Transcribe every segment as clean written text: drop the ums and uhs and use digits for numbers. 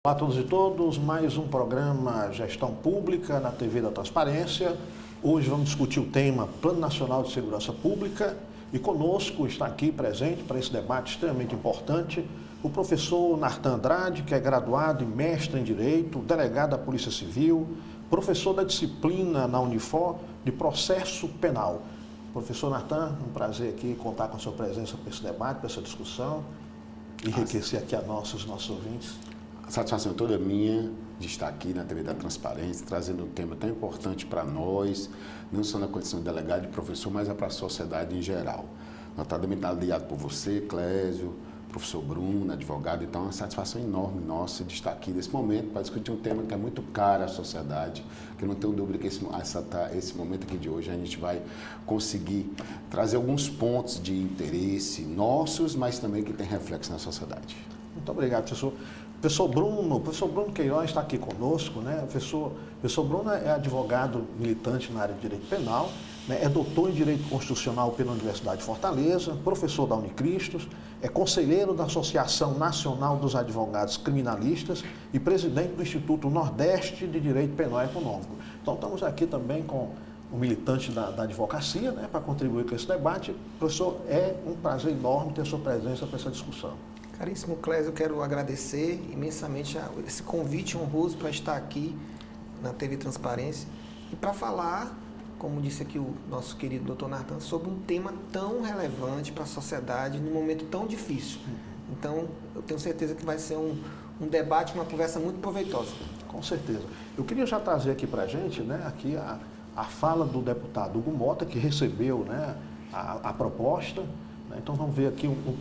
Olá a todos e todas, mais um programa Gestão Pública na TV da Transparência. Hoje vamos discutir o tema Plano Nacional de Segurança Pública e conosco está aqui presente para esse debate extremamente importante o professor Nartan Andrade, que é graduado e mestre em Direito, delegado da Polícia Civil, professor da disciplina na Unifor de Processo Penal. Professor Nartan, um prazer aqui contar com a sua presença para esse debate, para essa discussão, enriquecer aqui os nossos ouvintes. A satisfação toda minha de estar aqui na TV da Transparência, trazendo um tema tão importante para nós, não só na condição de delegado e professor, mas para a sociedade em geral. Notadamente aliado por você, Clésio, professor Bruno, advogado, então é uma satisfação enorme nossa de estar aqui nesse momento para discutir um tema que é muito caro à sociedade, que eu não tenho dúvida que esse momento aqui de hoje a gente vai conseguir trazer alguns pontos de interesse nossos, mas também que tem reflexo na sociedade. Muito obrigado, professor. Professor Bruno Queiroz está aqui conosco, né? Professor Bruno é advogado militante na área de Direito Penal, né? É doutor em Direito Constitucional pela Universidade de Fortaleza, professor da Unicristos, é conselheiro da Associação Nacional dos Advogados Criminalistas e presidente do Instituto Nordeste de Direito Penal e Econômico. Então estamos aqui também com o militante da advocacia, né? Para contribuir com esse debate. Professor, é um prazer enorme ter a sua presença para essa discussão. Caríssimo Clésio, eu quero agradecer imensamente esse convite honroso para estar aqui na TV Transparência e para falar, como disse aqui o nosso querido doutor Nartan, sobre um tema tão relevante para a sociedade num momento tão difícil. Então, eu tenho certeza que vai ser um debate, uma conversa muito proveitosa. Com certeza. Eu queria já trazer aqui para a gente, né, aqui a fala do deputado Hugo Mota, que recebeu, né, a proposta. Então vamos ver aqui um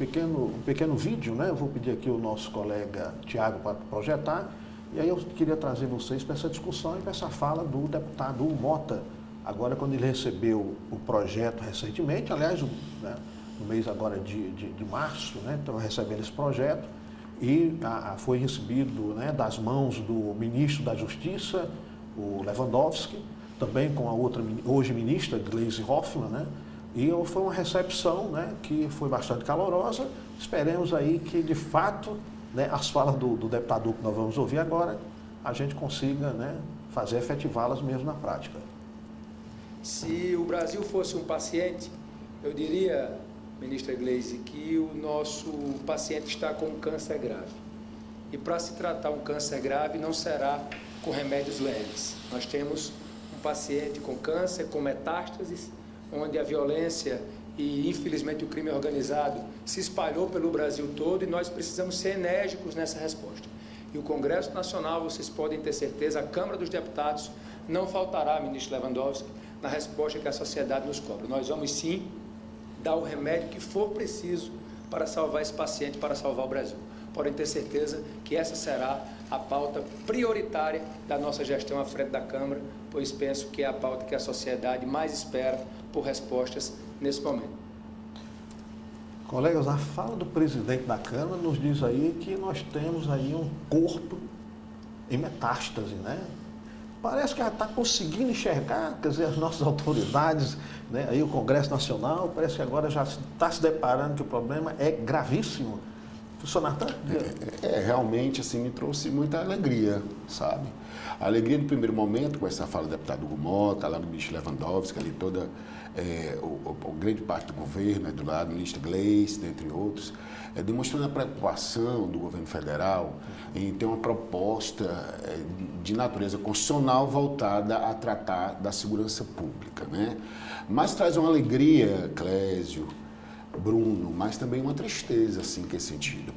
pequeno vídeo, né? Eu vou pedir aqui o nosso colega Tiago para projetar, e aí eu queria trazer vocês para essa discussão e para essa fala do deputado Hugo Mota, agora quando ele recebeu o projeto recentemente, aliás, né, no mês agora de março, né? Então recebendo esse projeto, e foi recebido, né, das mãos do ministro da Justiça, o Lewandowski, também com a outra, hoje ministra, Gleisi Hoffmann, né? E foi uma recepção, né, que foi bastante calorosa. Esperemos aí que, de fato, né, as falas do deputado que nós vamos ouvir agora, a gente consiga, né, fazer efetivá-las mesmo na prática. Se o Brasil fosse um paciente, eu diria, ministra Gleisi, que o nosso paciente está com um câncer grave. E para se tratar um câncer grave não será com remédios leves. Nós temos um paciente com câncer, com metástases, onde a violência e, infelizmente, o crime organizado se espalhou pelo Brasil todo e nós precisamos ser enérgicos nessa resposta. E o Congresso Nacional, vocês podem ter certeza, a Câmara dos Deputados não faltará, ministro Lewandowski, na resposta que a sociedade nos cobra. Nós vamos, sim, dar o remédio que for preciso para salvar esse paciente, para salvar o Brasil. Podem ter certeza que essa será a pauta prioritária da nossa gestão à frente da Câmara, pois penso que é a pauta que a sociedade mais espera por respostas nesse momento. Colegas, a fala do presidente da Câmara nos diz aí que nós temos aí um corpo em metástase, né? Parece que já está conseguindo enxergar, quer dizer, as nossas autoridades, né? Aí o Congresso Nacional, parece que agora já está se deparando que o problema é gravíssimo. Professor Nartan? Realmente, assim, me trouxe muita alegria, sabe? A alegria no primeiro momento, com essa fala do deputado Hugo Mota, lá do ministro Lewandowski, ali toda, grande parte do governo, do lado do ministro Gleisi, dentre outros, demonstrando a preocupação do governo federal em ter uma proposta de natureza constitucional voltada a tratar da segurança pública, né? Mas traz uma alegria, Clésio, Bruno, mas também uma tristeza, assim, que é sentido.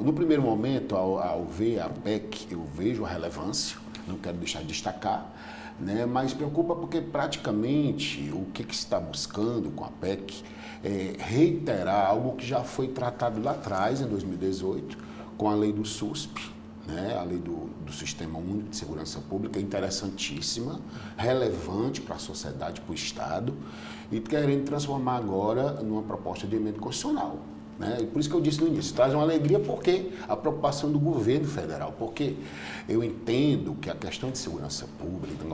No primeiro momento, ao ver a PEC, eu vejo a relevância, não quero deixar de destacar, né? Mas preocupa porque praticamente o que se está buscando com a PEC é reiterar algo que já foi tratado lá atrás, em 2018, com a lei do SUSP, né? A lei do Sistema Único de Segurança Pública, interessantíssima, relevante para a sociedade, para o Estado, e querendo transformar agora numa proposta de emenda constitucional. Né? E por isso que eu disse no início, traz uma alegria porque a preocupação do governo federal, porque eu entendo que a questão de segurança pública,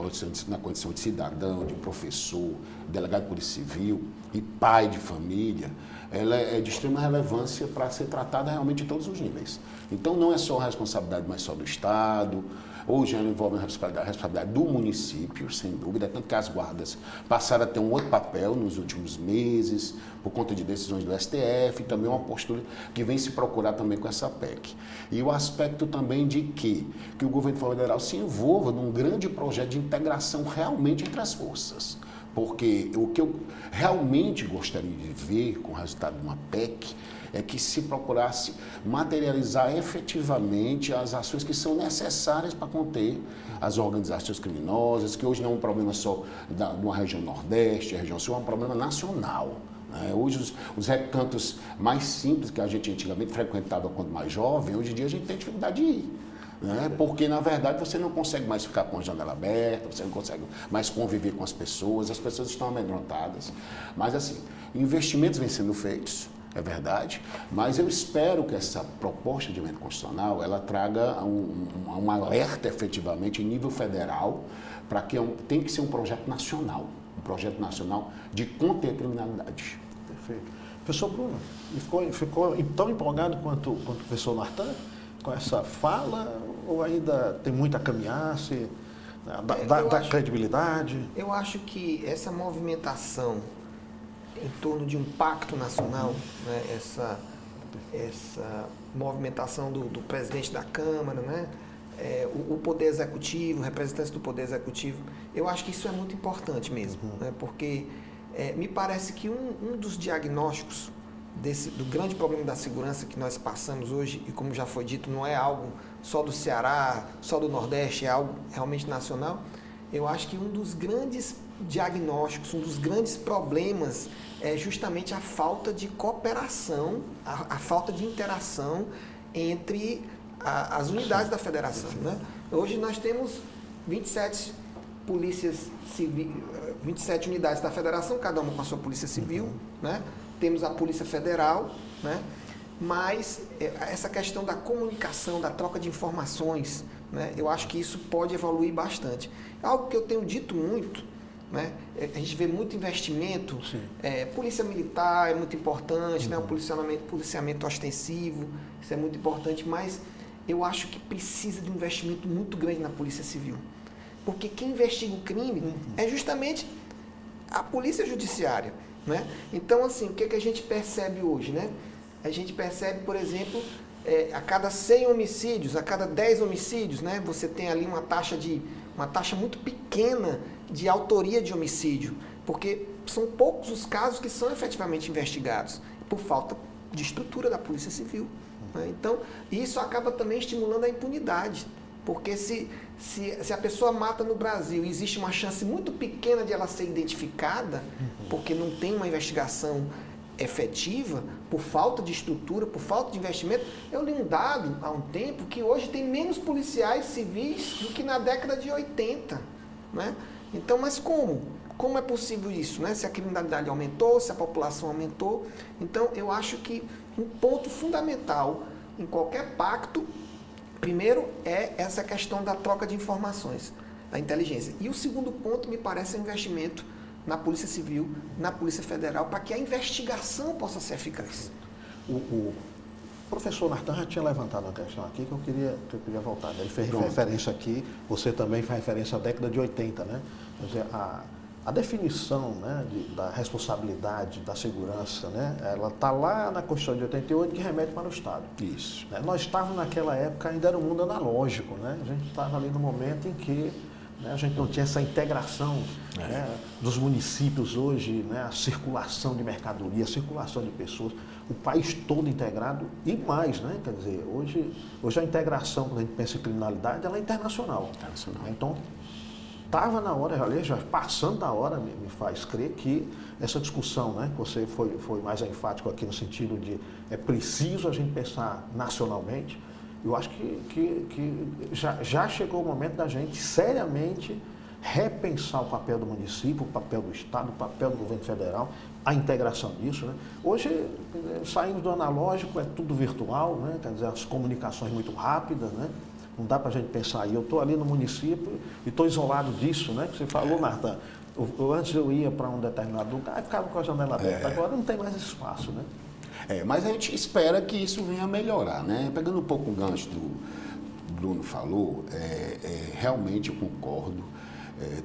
na condição de cidadão, de professor, delegado de polícia civil e pai de família, ela é de extrema relevância para ser tratada realmente em todos os níveis. Então não é só a responsabilidade mais só do Estado, hoje ela envolve a responsabilidade do município, sem dúvida, tanto que as guardas passaram a ter um outro papel nos últimos meses, por conta de decisões do STF, e também uma postura que vem se procurar também com essa PEC. E o aspecto também de que o governo federal se envolva num grande projeto de integração realmente entre as forças. Porque o que eu realmente gostaria de ver com o resultado de uma PEC é que se procurasse materializar efetivamente as ações que são necessárias para conter as organizações criminosas, que hoje não é um problema só de uma região Nordeste, a região Sul, é um problema nacional. Né? Hoje os recantos mais simples que a gente antigamente frequentava quando mais jovem, hoje em dia a gente tem dificuldade de ir. Né? Porque, na verdade, você não consegue mais ficar com a janela aberta, você não consegue mais conviver com as pessoas estão amedrontadas. Mas, assim, investimentos vêm sendo feitos, é verdade, mas eu espero que essa proposta de emenda constitucional, ela traga um alerta, efetivamente, em nível federal, para que tem que ser um projeto nacional de conter a criminalidade. Perfeito. Professor Bruno, ficou tão empolgado quanto o professor Nartan com essa fala, ou ainda tem muito a caminhar, da credibilidade? Eu acho que essa movimentação em torno de um pacto nacional, né, essa movimentação do presidente da Câmara, né, o Poder Executivo, representantes do Poder Executivo, eu acho que isso é muito importante mesmo, né, porque me parece que um dos diagnósticos do grande problema da segurança que nós passamos hoje, e como já foi dito, não é algo só do Ceará, só do Nordeste, é algo realmente nacional. Eu acho que um dos grandes diagnósticos, um dos grandes problemas é justamente a falta de cooperação, a falta de interação entre as unidades da federação. Né? Hoje nós temos 27 polícias civis, 27 unidades da federação, cada uma com a sua polícia civil, né? Temos a Polícia Federal, né? Mas essa questão da comunicação, da troca de informações, né? Eu acho que isso pode evoluir bastante. Algo que eu tenho dito muito, né? A gente vê muito investimento, polícia militar é muito importante, né? O policiamento ostensivo, isso é muito importante, mas eu acho que precisa de um investimento muito grande na Polícia Civil. Porque quem investiga o crime é justamente a Polícia Judiciária. Né? Então, assim, o que a gente percebe hoje? Né? A gente percebe, por exemplo, a cada 100 homicídios, a cada 10 homicídios, né, você tem ali uma taxa muito pequena de autoria de homicídio, porque são poucos os casos que são efetivamente investigados, por falta de estrutura da Polícia Civil. Né? Então, isso acaba também estimulando a impunidade, porque se a pessoa mata no Brasil e existe uma chance muito pequena de ela ser identificada, porque não tem uma investigação efetiva, por falta de estrutura, por falta de investimento, eu li um dado há um tempo que hoje tem menos policiais civis do que na década de 80. Né? Então, mas como? Como é possível isso? Né? Se a criminalidade aumentou, se a população aumentou. Então, eu acho que um ponto fundamental em qualquer pacto, primeiro, é essa questão da troca de informações, da inteligência. E o segundo ponto, me parece, é o investimento na Polícia Civil, na Polícia Federal, para que a investigação possa ser eficaz. O professor Nartan já tinha levantado uma questão aqui que eu queria voltar. Ele fez referência aqui, você também faz referência à década de 80, né? Quer dizer, a definição, né, da responsabilidade da segurança, né, ela está lá na Constituição de 88, que remete para o Estado. Isso. Né? Nós estávamos naquela época, ainda era um mundo analógico, né? A gente estava ali no momento em que, né, a gente não tinha essa integração, né, dos municípios hoje, né, a circulação de mercadoria, a circulação de pessoas, o país todo integrado e mais, né? Quer dizer, hoje a integração, quando a gente pensa em criminalidade, ela é internacional. Então, estava na hora, aliás, já passando da hora, me faz crer que essa discussão, né, você foi mais enfático aqui no sentido de é preciso a gente pensar nacionalmente. Eu acho que já chegou o momento da gente seriamente repensar o papel do município, o papel do Estado, o papel do governo federal, a integração disso. Né? Hoje, saindo do analógico, é tudo virtual, né? Quer dizer, as comunicações muito rápidas, né? Não dá para a gente pensar aí, eu estou ali no município e estou isolado disso, né? Que você falou, Nartan. Antes eu ia para um determinado lugar e ficava com a janela aberta, agora não tem mais espaço, né? Mas a gente espera que isso venha a melhorar, né? Pegando um pouco o gancho do Bruno falou, realmente eu concordo,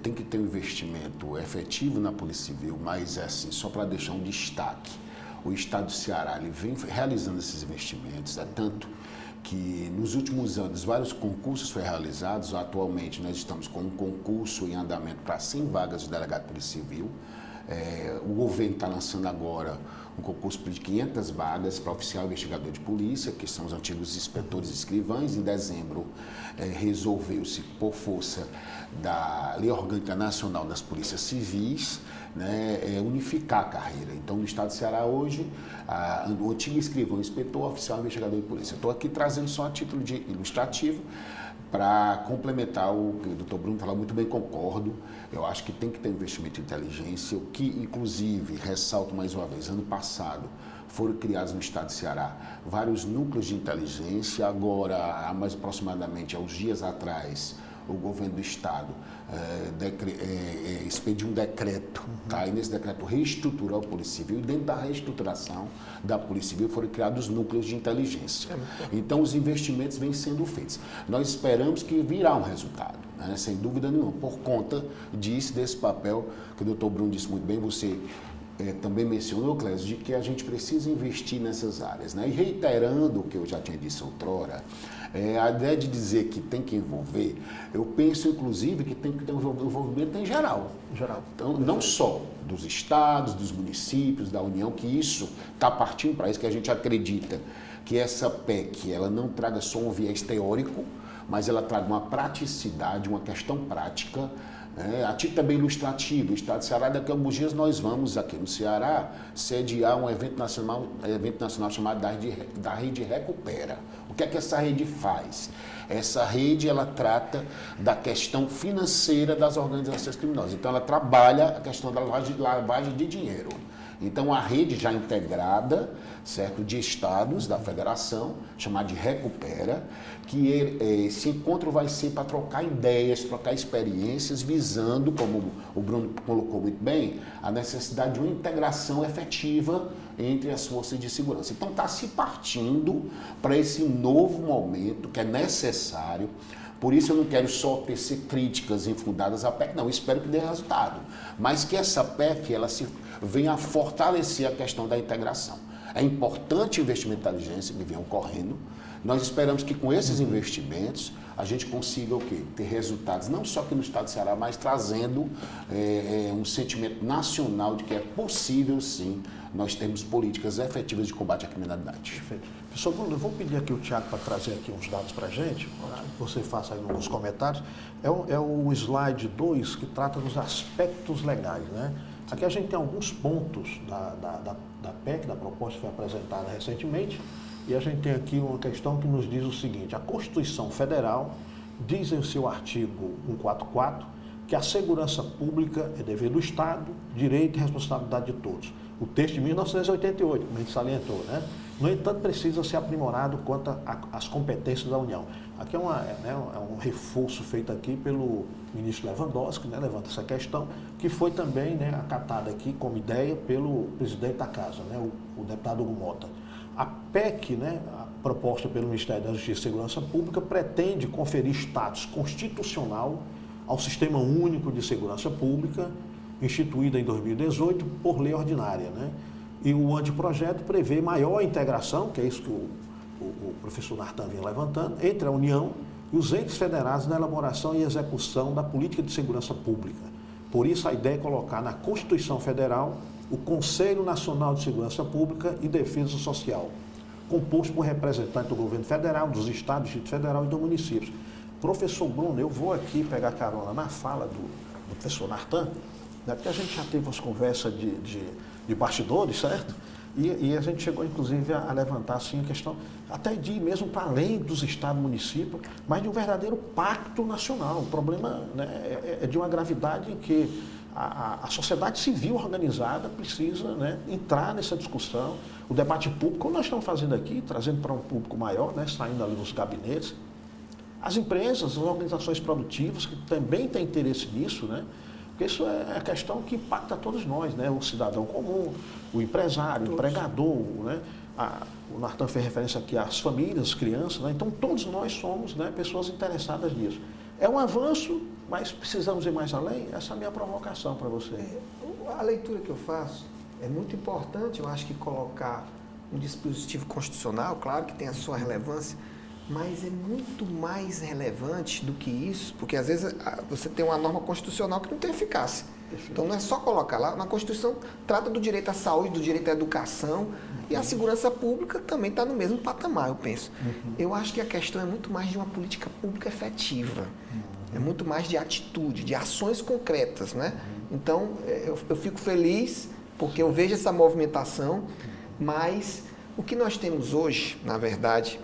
tem que ter um investimento efetivo na Polícia Civil, mas assim, só para deixar um destaque, o Estado do Ceará ele vem realizando esses investimentos, tanto que nos últimos anos vários concursos foram realizados. Atualmente nós estamos com um concurso em andamento para 100 vagas de delegado de Polícia Civil. O governo está lançando agora um concurso de 500 vagas para oficial investigador de polícia, que são os antigos inspetores e escrivães. Em dezembro, resolveu-se, por força da Lei Orgânica Nacional das Polícias Civis, né, unificar a carreira. Então, no estado do Ceará, hoje, o antigo escrivão, inspetor, oficial investigador de polícia. Estou aqui trazendo só a título de ilustrativo, para complementar o que o doutor Bruno falou, muito bem, concordo. Eu acho que tem que ter investimento em inteligência, o que, inclusive, ressalto mais uma vez, ano passado, foram criados no estado de Ceará vários núcleos de inteligência. Agora, há mais aproximadamente, há uns dias atrás, o governo do estado expediu um decreto, tá? E nesse decreto reestruturou a Polícia Civil, e dentro da reestruturação da Polícia Civil foram criados núcleos de inteligência. Então os investimentos vêm sendo feitos. Nós esperamos que virá um resultado, né? Sem dúvida nenhuma, por conta desse papel que o doutor Bruno disse muito bem, você também mencionou, Clésio, de que a gente precisa investir nessas áreas, né? E reiterando o que eu já tinha dito outrora, a ideia de dizer que tem que envolver, eu penso inclusive que tem que ter um envolvimento em geral. Então, não só dos estados, dos municípios, da União, que isso está partindo para isso, que a gente acredita que essa PEC ela não traga só um viés teórico, mas ela traga uma praticidade, uma questão prática. A título também ilustrativo, o estado do Ceará, daqui a alguns dias nós vamos aqui no Ceará sediar um evento nacional chamado da Rede Recupera. O que é que essa rede faz? Essa rede ela trata da questão financeira das organizações criminosas. Então ela trabalha a questão da lavagem de dinheiro. Então a rede já integrada, certo, de estados da federação, chamada de Recupera, que esse encontro vai ser para trocar ideias, trocar experiências, visando, como o Bruno colocou muito bem, a necessidade de uma integração efetiva entre as forças de segurança. Então está se partindo para esse novo momento que é necessário. Por isso eu não quero só tecer críticas infundadas à PEC, não, eu espero que dê resultado. Mas que essa PEC ela venha a fortalecer a questão da integração. É importante o investimento em inteligência que vem ocorrendo. Nós esperamos que com esses investimentos a gente consiga o quê? Ter resultados, não só aqui no estado do Ceará, mas trazendo um sentimento nacional de que é possível, sim, nós termos políticas efetivas de combate à criminalidade. Perfeito. Professor Bruno, eu vou pedir aqui o Tiago para trazer aqui uns dados para a gente, você faça aí nos comentários. É o slide 2 que trata dos aspectos legais, né? Aqui a gente tem alguns pontos da PEC, da proposta que foi apresentada recentemente, e a gente tem aqui uma questão que nos diz o seguinte: a Constituição Federal diz em seu artigo 144 que a segurança pública é dever do Estado, direito e responsabilidade de todos. O texto de 1988, como a gente salientou, né? No entanto, precisa ser aprimorado quanto às competências da União. Aqui é um reforço feito aqui pelo ministro Lewandowski, né? Levanta essa questão, que foi também, né, acatada aqui como ideia pelo presidente da Casa, né, o deputado Hugo Mota. A PEC, né, proposta pelo Ministério da Justiça e Segurança Pública, pretende conferir status constitucional ao Sistema Único de Segurança Pública, instituída em 2018 por lei ordinária, né? E o anteprojeto prevê maior integração, que é isso que o professor Nartan vinha levantando, entre a União e os entes federados na elaboração e execução da política de segurança pública. Por isso, a ideia é colocar na Constituição Federal o Conselho Nacional de Segurança Pública e Defesa Social, composto por representantes do governo federal, dos estados, do Distrito Federal e do município. Professor Bruno, eu vou aqui pegar carona na fala do professor Nartan, né, porque a gente já teve umas conversas de bastidores, certo? E a gente chegou, inclusive, a levantar assim, a questão até de ir mesmo para além dos estados e municípios, mas de um verdadeiro pacto nacional. O problema, né, é de uma gravidade em que a sociedade civil organizada precisa, né, entrar nessa discussão. O debate público, como nós estamos fazendo aqui, trazendo para um público maior, né, saindo ali dos gabinetes, as empresas, as organizações produtivas que também têm interesse nisso, né? Porque isso é a questão que impacta todos nós, né? O cidadão comum, o empresário, o empregador, né? O Nartan fez referência aqui às famílias, às crianças, né? Então todos nós somos, né, pessoas interessadas nisso. É um avanço, mas precisamos ir mais além? Essa é a minha provocação para você. A leitura que eu faço é muito importante, eu acho que colocar um dispositivo constitucional, claro que tem a sua relevância, mas é muito mais relevante do que isso, porque às vezes você tem uma norma constitucional que não tem eficácia. Então não é só colocar lá, na Constituição trata do direito à saúde, do direito à educação, e a segurança pública também está no mesmo patamar, eu penso. Eu acho que a questão é muito mais de uma política pública efetiva, é muito mais de atitude, de ações concretas, né? Então eu fico feliz porque eu vejo essa movimentação, mas o que nós temos hoje, na verdade,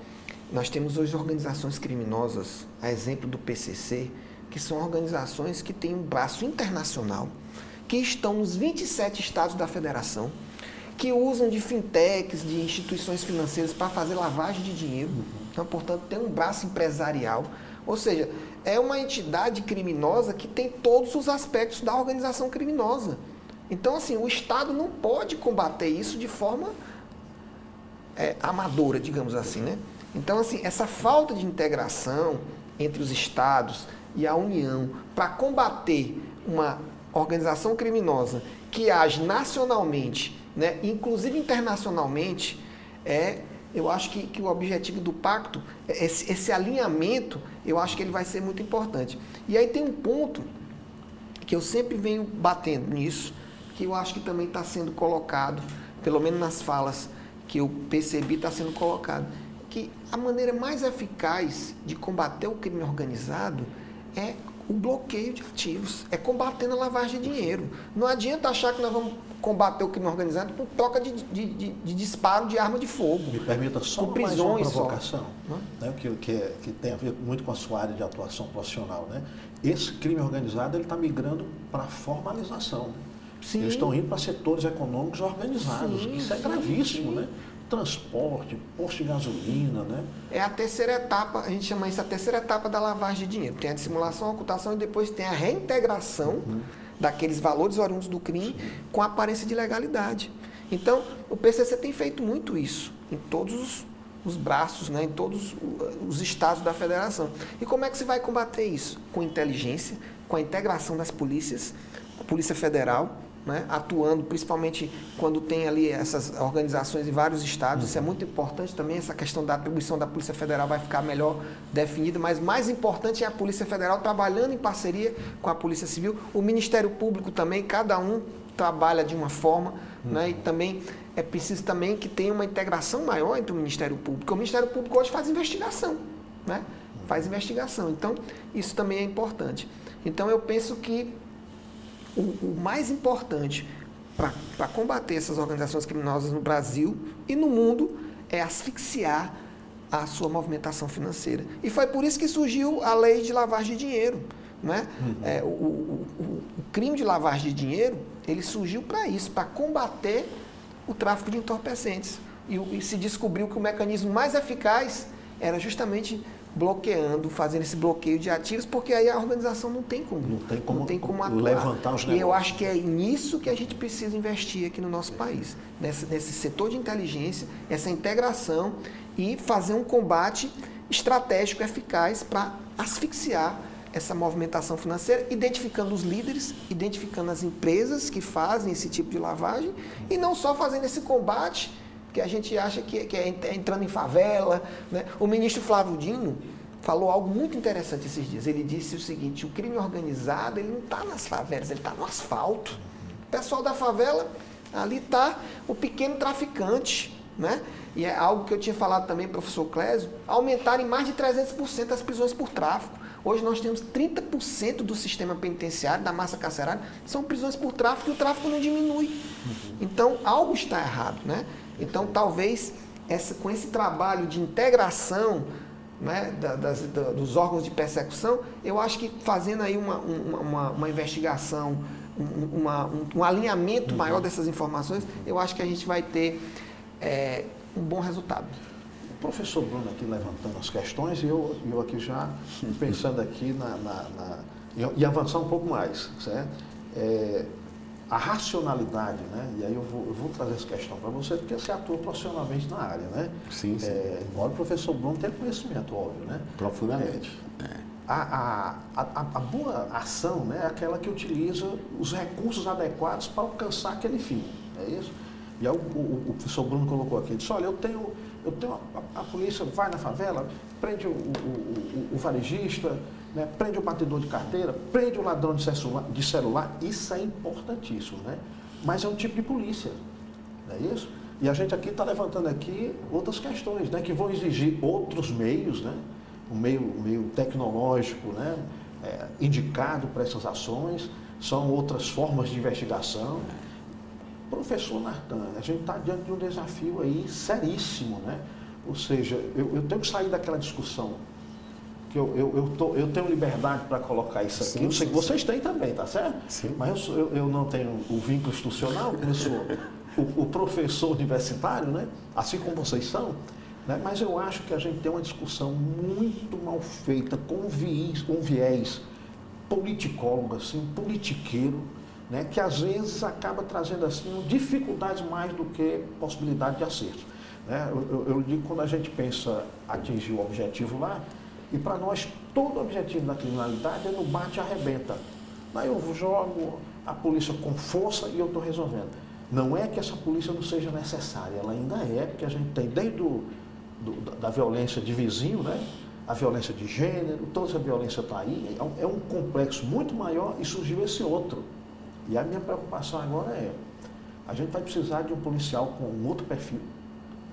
nós temos hoje organizações criminosas, a exemplo do PCC, que são organizações que têm um braço internacional, que estão nos 27 estados da federação, que usam de fintechs, de instituições financeiras para fazer lavagem de dinheiro. Então, portanto, tem um braço empresarial. Ou seja, é uma entidade criminosa que tem todos os aspectos da organização criminosa. Então, assim, o Estado não pode combater isso de forma amadora, digamos assim, né? Então, assim, essa falta de integração entre os estados e a União para combater uma organização criminosa que age nacionalmente, né, inclusive internacionalmente, eu acho que o objetivo do pacto, esse alinhamento, eu acho que ele vai ser muito importante. E aí tem um ponto que eu sempre venho batendo nisso, que eu acho que também está sendo colocado, pelo menos nas falas que eu percebi, está sendo colocado, que a maneira mais eficaz de combater o crime organizado é o bloqueio de ativos, é combatendo a lavagem de dinheiro. Não adianta achar que nós vamos combater o crime organizado com troca de disparo de arma de fogo. Me permita só com mais uma prisões provocação, né, que tem a ver muito com a sua área de atuação profissional. Né? Esse crime organizado ele está migrando para a formalização. Né? Sim. Eles estão indo para setores econômicos organizados. Sim, isso é gravíssimo, né? Transporte, posto de gasolina, né? É a terceira etapa, a gente chama isso a terceira etapa da lavagem de dinheiro. Tem a dissimulação, a ocultação e depois tem a reintegração daqueles valores oriundos do crime com a aparência de legalidade. Então, o PCC tem feito muito isso em todos os braços, né, em todos os estados da federação. E como é que se vai combater isso? Com inteligência, com a integração das polícias, a Polícia Federal, né, atuando principalmente quando tem ali essas organizações em vários estados. Isso é muito importante também, essa questão da atribuição da Polícia Federal vai ficar melhor definida, mas mais importante é a Polícia Federal trabalhando em parceria com a Polícia Civil, o Ministério Público também, cada um trabalha de uma forma, né, e também é preciso também que tenha uma integração maior entre o Ministério Público, porque o Ministério Público hoje faz investigação, né, faz investigação, então isso também é importante. Então eu penso que o mais importante para combater essas organizações criminosas no Brasil e no mundo é asfixiar a sua movimentação financeira. E foi por isso que surgiu a lei de lavagem de dinheiro. Né? O crime de lavagem de dinheiro, ele surgiu para isso, para combater o tráfico de entorpecentes. E se descobriu que o mecanismo mais eficaz era justamente bloqueando, fazendo esse bloqueio de ativos, porque aí a organização não tem como atuar. Levantar os negócios. E eu acho que é nisso que a gente precisa investir aqui no nosso país, nesse setor de inteligência, essa integração e fazer um combate estratégico eficaz para asfixiar essa movimentação financeira, identificando os líderes, identificando as empresas que fazem esse tipo de lavagem e não só fazendo esse combate que a gente acha que é entrando em favela. Né? O ministro Flávio Dino falou algo muito interessante esses dias. Ele disse o seguinte: o crime organizado ele não está nas favelas, ele está no asfalto. O pessoal da favela, ali está o pequeno traficante, né? E é algo que eu tinha falado também, professor Clésio, aumentaram em mais de 300% as prisões por tráfico. Hoje nós temos 30% do sistema penitenciário, da massa carcerária, são prisões por tráfico e o tráfico não diminui. Então, algo está errado, né? Então, talvez, com esse trabalho de integração, né, dos órgãos de persecução, eu acho que fazendo aí uma investigação, um alinhamento maior dessas informações, eu acho que a gente vai ter um bom resultado. O professor Bruno aqui levantando as questões e eu aqui já pensando aqui e avançar um pouco mais, certo? A racionalidade, né? E aí eu vou trazer essa questão para você, porque você atua profissionalmente na área, né? Sim, sim. Embora o professor Bruno tenha conhecimento, óbvio, né? Profundamente. A boa ação, né, é aquela que utiliza os recursos adequados para alcançar aquele fim, é isso? E aí o professor Bruno colocou aqui, disse, olha, a polícia vai na favela, prende o varejista, né, prende o batedor de carteira, prende o ladrão de celular, isso é importantíssimo, né? Mas é um tipo de polícia, não é isso? E a gente aqui está levantando aqui outras questões, né, que vão exigir outros meios, né? Um meio tecnológico, né, indicado para essas ações, são outras formas de investigação. Professor Nartan, a gente está diante de um desafio aí seríssimo, né? Ou seja, eu tenho que sair daquela discussão, que eu tenho liberdade para colocar isso aqui. Eu sei que vocês têm também, tá certo? Sim. Mas eu não tenho o vínculo institucional, como eu sou o professor universitário, né? Assim como vocês são. Né? Mas eu acho que a gente tem uma discussão muito mal feita, com um viés politicólogo, assim, politiqueiro, né? Que às vezes acaba trazendo assim, dificuldades mais do que possibilidade de acerto. Né? Eu digo, quando a gente pensa atingir o objetivo lá, e para nós todo objetivo da criminalidade é no bate e arrebenta. Aí eu jogo a polícia com força e eu estou resolvendo. Não é que essa polícia não seja necessária, ela ainda é, porque a gente tem desde da violência de vizinho, né? A violência de gênero, toda essa violência está aí, é um complexo muito maior e surgiu esse outro. E a minha preocupação agora a gente vai precisar de um policial com um outro perfil,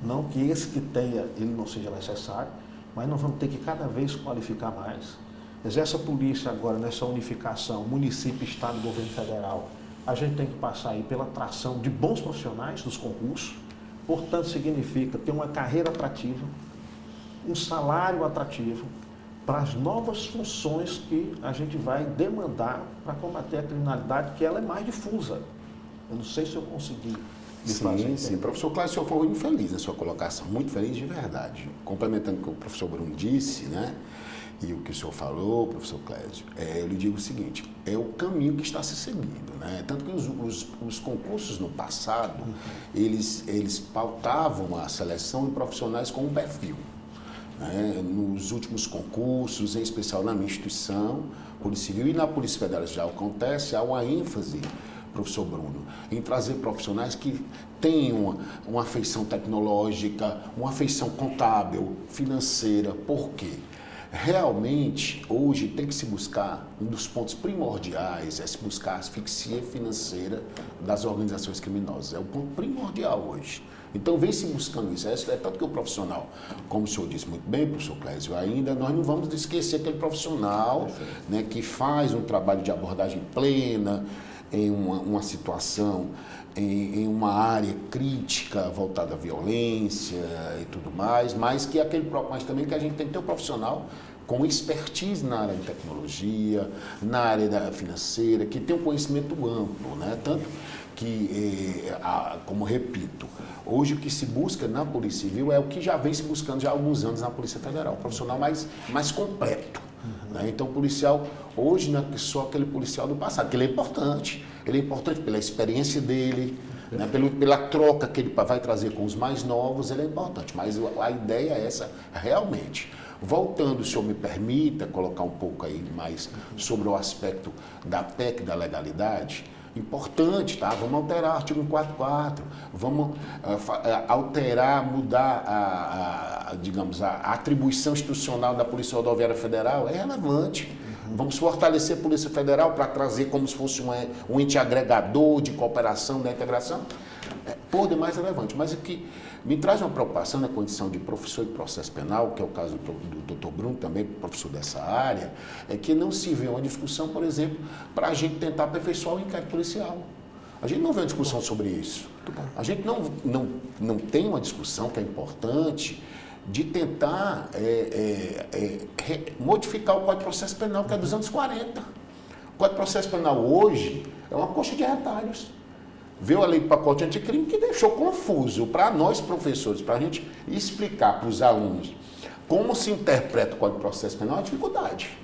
não que esse que tenha, ele não seja necessário, mas nós vamos ter que cada vez qualificar mais. Mas essa polícia agora, nessa unificação, município, estado, governo federal, a gente tem que passar aí pela atração de bons profissionais dos concursos. Portanto, significa ter uma carreira atrativa, um salário atrativo para as novas funções que a gente vai demandar para combater a criminalidade, que ela é mais difusa. Eu não sei se eu consegui me fazer. Sim. Professor Clésio, o senhor foi muito feliz na sua colocação, muito feliz de verdade. Complementando o que o professor Bruno disse, né? E o que o senhor falou, professor Clésio, eu lhe digo o seguinte, é o caminho que está se seguindo, né? Tanto que os concursos no passado, eles pautavam a seleção de profissionais com um perfil. Né? Nos últimos concursos, em especial na minha instituição, Polícia Civil e na Polícia Federal já acontece, há uma ênfase, professor Bruno, em trazer profissionais que tenham uma afeição tecnológica, uma afeição contábil, financeira. Por quê? Realmente, hoje tem que se buscar, um dos pontos primordiais é se buscar a asfixia financeira das organizações criminosas. É o ponto primordial hoje. Então, vem se buscando isso. É tanto que o profissional, como o senhor disse muito bem, professor Clésio, ainda nós não vamos esquecer aquele profissional, né, que faz um trabalho de abordagem plena em uma situação, em uma área crítica voltada à violência e tudo mais, mas também que a gente tem que ter um profissional com expertise na área de tecnologia, na área financeira, que tem um conhecimento amplo, né? Tanto que, como repito, hoje o que se busca na Polícia Civil é o que já vem se buscando já há alguns anos na Polícia Federal, um profissional mais completo. Né? Então, o policial, hoje não é só aquele policial do passado, que ele é importante pela experiência dele, né? Pela troca que ele vai trazer com os mais novos, ele é importante, mas a ideia é essa realmente. Voltando, se o senhor me permita, colocar um pouco aí mais sobre o aspecto da PEC da legalidade, importante, tá? Vamos alterar o artigo 144, vamos alterar, mudar digamos, a atribuição institucional da Polícia Rodoviária Federal, é relevante. Vamos fortalecer a Polícia Federal para trazer como se fosse um ente agregador de cooperação, da integração. por demais relevante. Mas o que me traz uma preocupação na condição de professor de processo penal, que é o caso do Dr. Bruno, também professor dessa área, é que não se vê uma discussão, por exemplo, para a gente tentar aperfeiçoar o inquérito policial. A gente não vê uma discussão sobre isso. A gente não tem uma discussão que é importante de tentar modificar o Código de Processo Penal, que é dos anos 40. O Código de Processo Penal hoje é uma coxa de retalhos. Veio a lei do pacote anticrime que deixou confuso para nós professores, para a gente explicar para os alunos como se interpreta o Código de Processo Penal, é uma dificuldade,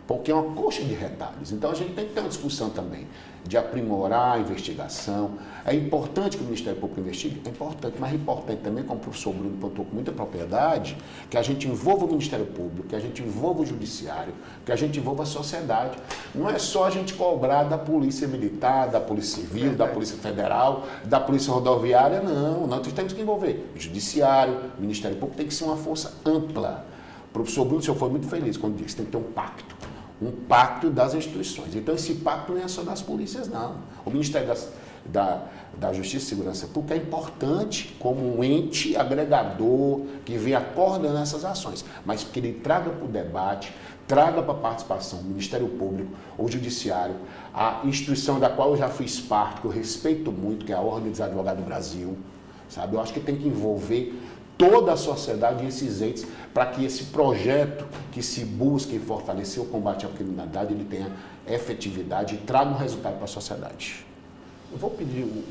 porque é uma coxa de retalhos. Então a gente tem que ter uma discussão também de aprimorar a investigação. É importante que o Ministério Público investigue? É importante, mas é importante também, como o professor Bruno contou com muita propriedade, que a gente envolva o Ministério Público, que a gente envolva o Judiciário, que a gente envolva a sociedade. Não é só a gente cobrar da Polícia Militar, da Polícia Civil, da Polícia Federal, da Polícia Rodoviária, não. Nós temos que envolver o Judiciário, o Ministério Público, tem que ser uma força ampla. O professor Bruno, o senhor foi muito feliz quando disse que tem que ter um pacto das instituições. Então, esse pacto não é só das polícias, não. O Ministério da Justiça e Segurança Pública é importante como um ente agregador que venha coordenando essas ações, mas que ele traga para o debate, traga para a participação o Ministério Público, o Judiciário, a instituição da qual eu já fiz parte, que eu respeito muito, que é a Ordem dos Advogados do Brasil, sabe? Eu acho que tem que envolver toda a sociedade e esses entes para que esse projeto que se busque fortalecer o combate à criminalidade, ele tenha efetividade e traga um resultado para a sociedade. Eu vou pedir o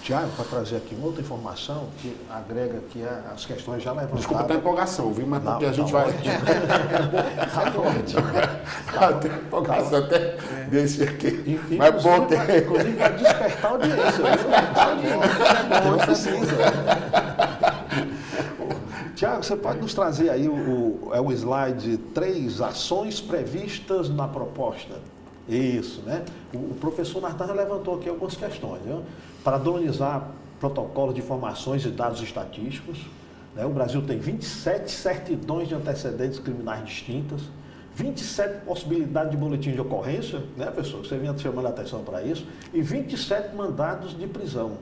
Tiago para trazer aqui uma outra informação que agrega aqui as questões já levantadas. Desculpa a empolgação, viu? Mas porque a gente vai... Tem empolgação até desse aqui. Mas bom ter... Inclusive vai despertar a audiência. Não precisa. Tiago, você pode nos trazer aí o slide 3, ações previstas na proposta. Isso, né? O professor Nartan levantou aqui algumas questões, né? Padronizar protocolos de informações e dados estatísticos. Né? O Brasil tem 27 certidões de antecedentes criminais distintas, 27 possibilidades de boletim de ocorrência, né, professor? Você vinha chamando a atenção para isso, e 27 mandados de prisão.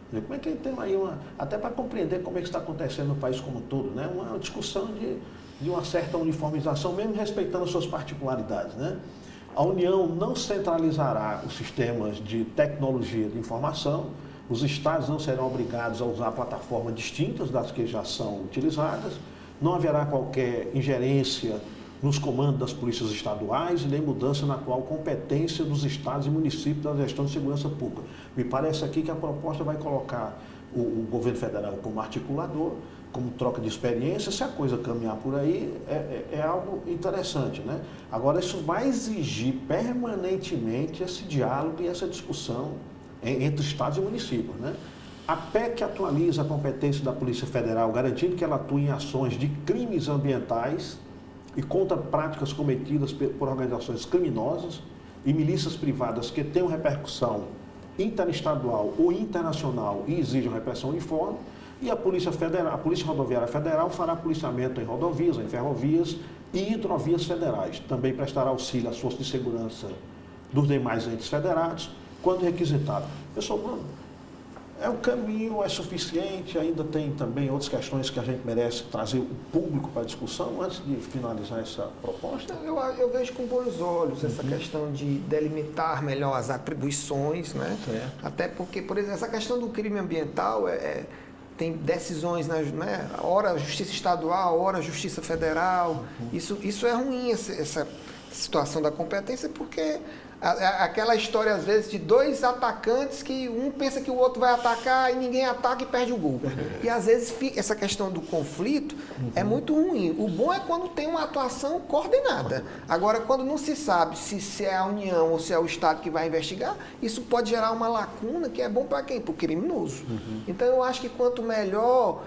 Como é que tem aí até para compreender como é que está acontecendo no país como um todo, né? Uma discussão de uma certa uniformização, mesmo respeitando as suas particularidades, né? A União não centralizará os sistemas de tecnologia de informação, os estados não serão obrigados a usar plataformas distintas das que já são utilizadas, não haverá qualquer ingerência nos comandos das polícias estaduais e nem mudança na atual competência dos estados e municípios da gestão de segurança pública. Me parece aqui que a proposta vai colocar o governo federal como articulador, como troca de experiência. Se a coisa caminhar por aí, é algo interessante, né? Agora, isso vai exigir permanentemente esse diálogo e essa discussão entre estados e municípios, né? A PEC atualiza a competência da Polícia Federal, garantindo que ela atue em ações de crimes ambientais e contra práticas cometidas por organizações criminosas e milícias privadas que tenham repercussão interestadual ou internacional e exijam repressão uniforme. E a Polícia Federal, a Polícia Rodoviária Federal fará policiamento em rodovias, em ferrovias e hidrovias federais. Também prestará auxílio às forças de segurança dos demais entes federados, quando requisitado. Pessoal, Bruno, o caminho é suficiente? Ainda tem também outras questões que a gente merece trazer o público para a discussão antes de finalizar essa proposta? Eu vejo com bons olhos essa questão de delimitar melhor as atribuições, né? Até porque, por exemplo, essa questão do crime ambiental tem decisões, né? Ora Justiça Estadual, ora Justiça Federal. Isso é ruim, essa situação da competência, porque aquela história, às vezes, de dois atacantes que um pensa que o outro vai atacar e ninguém ataca e perde o gol. E, às vezes, essa questão do conflito é muito ruim. O bom é quando tem uma atuação coordenada. Agora, quando não se sabe se é a União ou se é o Estado que vai investigar, isso pode gerar uma lacuna que é bom para quem? Para o criminoso. Então, eu acho que quanto melhor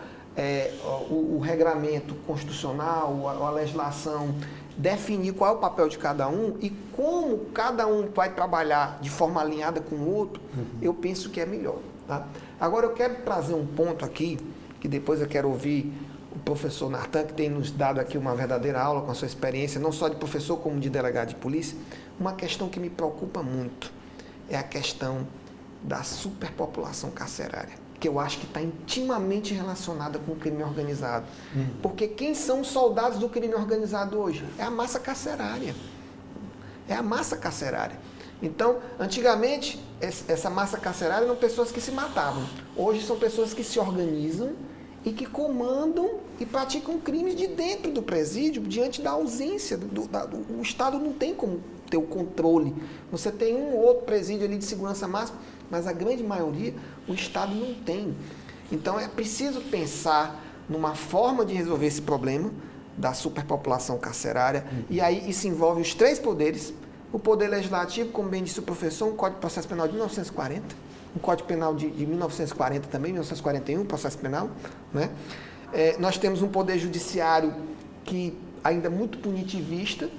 o regramento constitucional, a legislação definir qual é o papel de cada um e como cada um vai trabalhar de forma alinhada com o outro, eu penso que é melhor. Tá? Agora, eu quero trazer um ponto aqui, que depois eu quero ouvir o professor Nartan, que tem nos dado aqui uma verdadeira aula com a sua experiência, não só de professor, como de delegado de polícia. Uma questão que me preocupa muito é a questão da superpopulação carcerária. que eu acho que está intimamente relacionada com o crime organizado. Porque quem são os soldados do crime organizado hoje? É a massa carcerária. É a massa carcerária. Então, antigamente, essa massa carcerária eram pessoas que se matavam. Hoje são pessoas que se organizam e que comandam e praticam crimes de dentro do presídio diante da ausência. O Estado não tem como ter o controle. Você tem um ou outro presídio ali de segurança máxima, mas a grande maioria o Estado não tem. Então é preciso pensar numa forma de resolver esse problema da superpopulação carcerária. E aí isso envolve os 3 poderes. O poder legislativo, como bem disse o professor, um Código de Processo Penal de 1940, um Código Penal de 1940 também, 1941, processo penal, né? Nós temos um poder judiciário que ainda é muito punitivista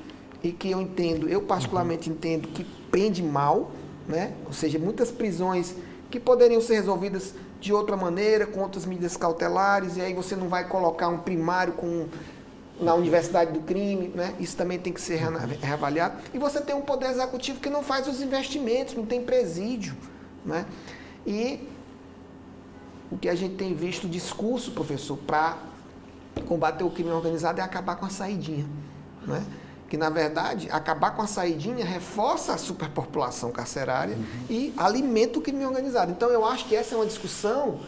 e que eu particularmente entendo que prende mal, né? Ou seja, muitas prisões que poderiam ser resolvidas de outra maneira, com outras medidas cautelares, e aí você não vai colocar um primário na universidade do crime, né? Isso também tem que ser reavaliado. E você tem um poder executivo que não faz os investimentos, não tem presídio, né? E o que a gente tem visto, discurso, professor, para combater o crime organizado é acabar com a saidinha, né? Que, na verdade, acabar com a saidinha reforça a superpopulação carcerária e alimenta o crime organizado. Então, eu acho que essa é uma discussão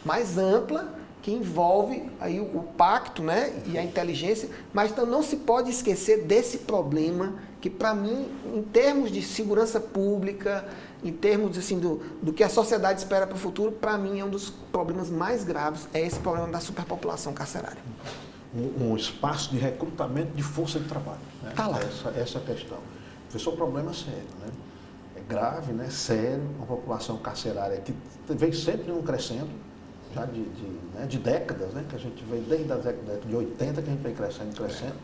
mais ampla, que envolve aí o pacto, né, e a inteligência, mas então não se pode esquecer desse problema que, para mim, em termos de segurança pública, em termos assim, do que a sociedade espera para o futuro, para mim é um dos problemas mais graves, é esse problema da superpopulação carcerária. Um espaço de recrutamento de força de trabalho. Né? Tá lá. Essa é a questão. Professor, o problema é sério, né? É grave, né? Sério, uma população carcerária que vem sempre crescendo, já de décadas, né? Que a gente vem desde a década de 80 que a gente vem crescendo.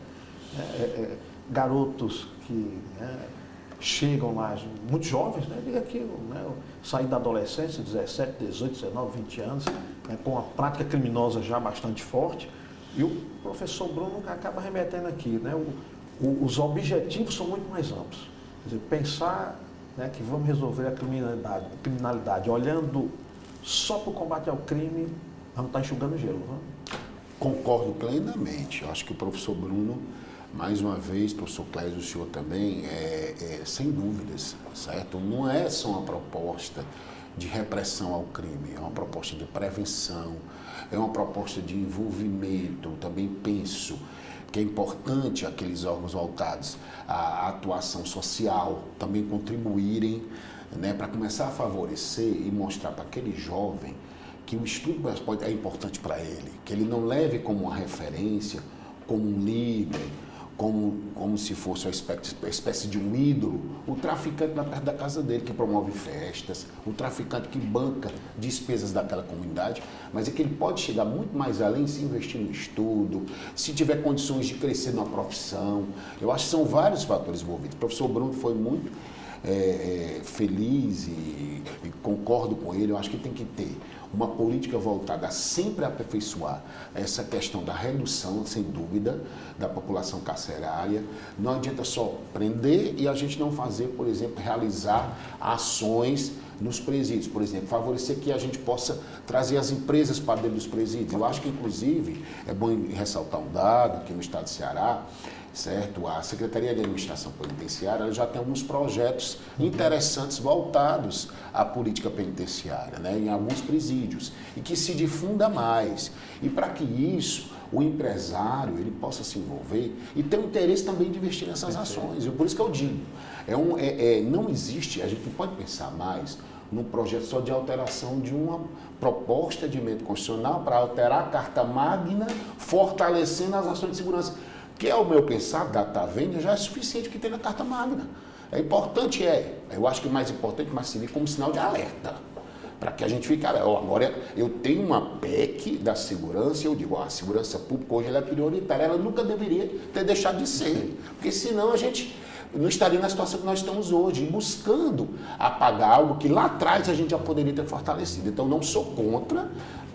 Garotos que chegam lá muito jovens, né? Diga aquilo, né? Sair da adolescência, 17, 18, 19, 20 anos, né? Com uma prática criminosa já bastante forte. E o professor Bruno acaba remetendo aqui, né? Os objetivos são muito mais amplos. Quer dizer, pensar, né, que vamos resolver a criminalidade olhando só para o combate ao crime, vamos estar enxugando gelo. Vamos? Concordo plenamente. Eu acho que o professor Bruno, mais uma vez, professor Clésio, o senhor também, sem dúvidas, certo? Não é só uma proposta de repressão ao crime, é uma proposta de prevenção, é uma proposta de envolvimento. Também penso que é importante aqueles órgãos voltados à atuação social também contribuírem, né, para começar a favorecer e mostrar para aquele jovem que o estudo é importante para ele, que ele não leve como uma referência, como um líder, como se fosse uma espécie de um ídolo, o traficante lá perto da casa dele, que promove festas, o traficante que banca despesas daquela comunidade, mas é que ele pode chegar muito mais além se investir no estudo, se tiver condições de crescer numa profissão. Eu acho que são vários fatores envolvidos. O professor Bruno foi muito feliz e concordo com ele. Eu acho que tem que ter uma política voltada a sempre aperfeiçoar essa questão da redução, sem dúvida, da população carcerária. Não adianta só prender e a gente não fazer, por exemplo, realizar ações nos presídios. Por exemplo, favorecer que a gente possa trazer as empresas para dentro dos presídios. Eu acho que, inclusive, é bom ressaltar um dado aqui no estado de Ceará, certo? A Secretaria de Administração Penitenciária ela já tem alguns projetos interessantes voltados à política penitenciária, né, em alguns presídios, e que se difunda mais. E para que isso, o empresário ele possa se envolver e ter um interesse também de investir nessas ações. Por isso que eu digo, não existe, a gente não pode pensar mais num projeto só de alteração de uma proposta de emenda constitucional para alterar a Carta Magna, fortalecendo as ações de segurança. Que é o meu pensar, data venda, já é suficiente o que tem na Carta Magna. É importante, eu acho que o mais importante, mas servir como sinal de alerta. Para que a gente fique, agora eu tenho uma PEC da segurança e eu digo, a segurança pública hoje ela é prioritária, ela nunca deveria ter deixado de ser. Porque senão a gente não estaria na situação que nós estamos hoje, buscando apagar algo que lá atrás a gente já poderia ter fortalecido. Então não sou contra.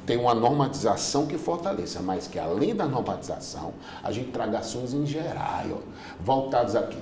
Tem uma normatização que fortaleça, mas que além da normatização, a gente traga ações em geral, voltadas aqui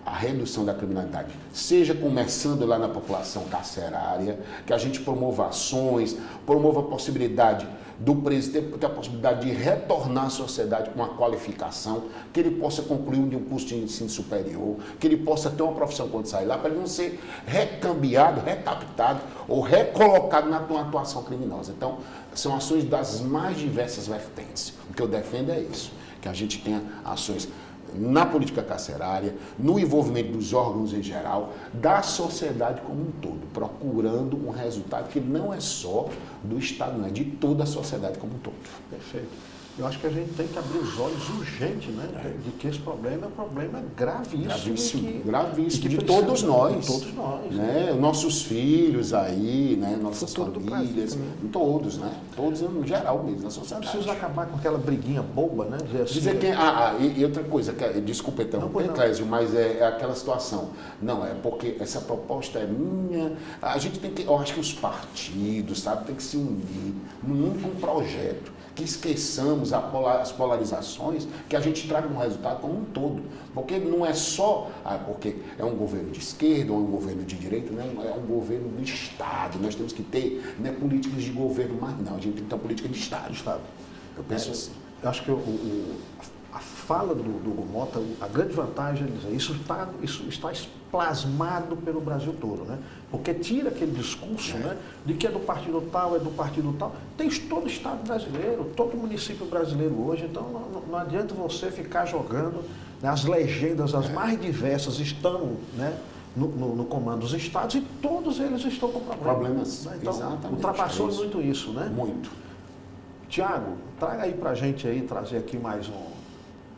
a redução da criminalidade, seja começando lá na população carcerária, que a gente promova ações, promova a possibilidade do preso ter a possibilidade de retornar à sociedade com uma qualificação, que ele possa concluir um curso de ensino superior, que ele possa ter uma profissão quando sair lá, para ele não ser recambiado, recaptado ou recolocado na atuação criminosa. Então, são ações das mais diversas vertentes. O que eu defendo é isso, que a gente tenha ações na política carcerária, no envolvimento dos órgãos em geral, da sociedade como um todo, procurando um resultado que não é só do Estado, não é de toda a sociedade como um todo. Perfeito. Eu acho que a gente tem que abrir os olhos urgente, né? De que esse problema é um problema gravíssimo. Gravíssimo, gravíssimo, e que de todos nós. De todos nós. Né? Nossos filhos aí, né? Nossas Futuro do famílias, Brasil todos, né? Todos em geral mesmo, na sociedade. Precisa acabar com aquela briguinha boba, né? Dizer que, e outra coisa, desculpa então, Clésio, mas é aquela situação. Não, é porque essa proposta é minha. A gente tem que, eu acho que os partidos, sabe, tem que se unir num projeto. Que esqueçamos as polarizações, que a gente traga um resultado como um todo. Porque não é só porque é um governo de esquerda ou um governo de direita, não, é um governo do Estado. Nós temos que ter, não é políticas de governo, mas não, a gente tem que ter uma política de Estado. Eu penso assim. Eu acho que a fala do Hugo Mota, a grande vantagem é dizer, isso está plasmado pelo Brasil todo, né? Porque tira aquele discurso, né, de que é do partido tal, é do partido tal. Tem todo o Estado brasileiro, todo município brasileiro hoje, então não adianta você ficar jogando, né, as legendas, as mais diversas estão, né, no comando dos estados e todos eles estão com problemas. Né? Então, exatamente, ultrapassou muito isso, né? Muito. Tiago, traga aí pra gente aí, trazer aqui mais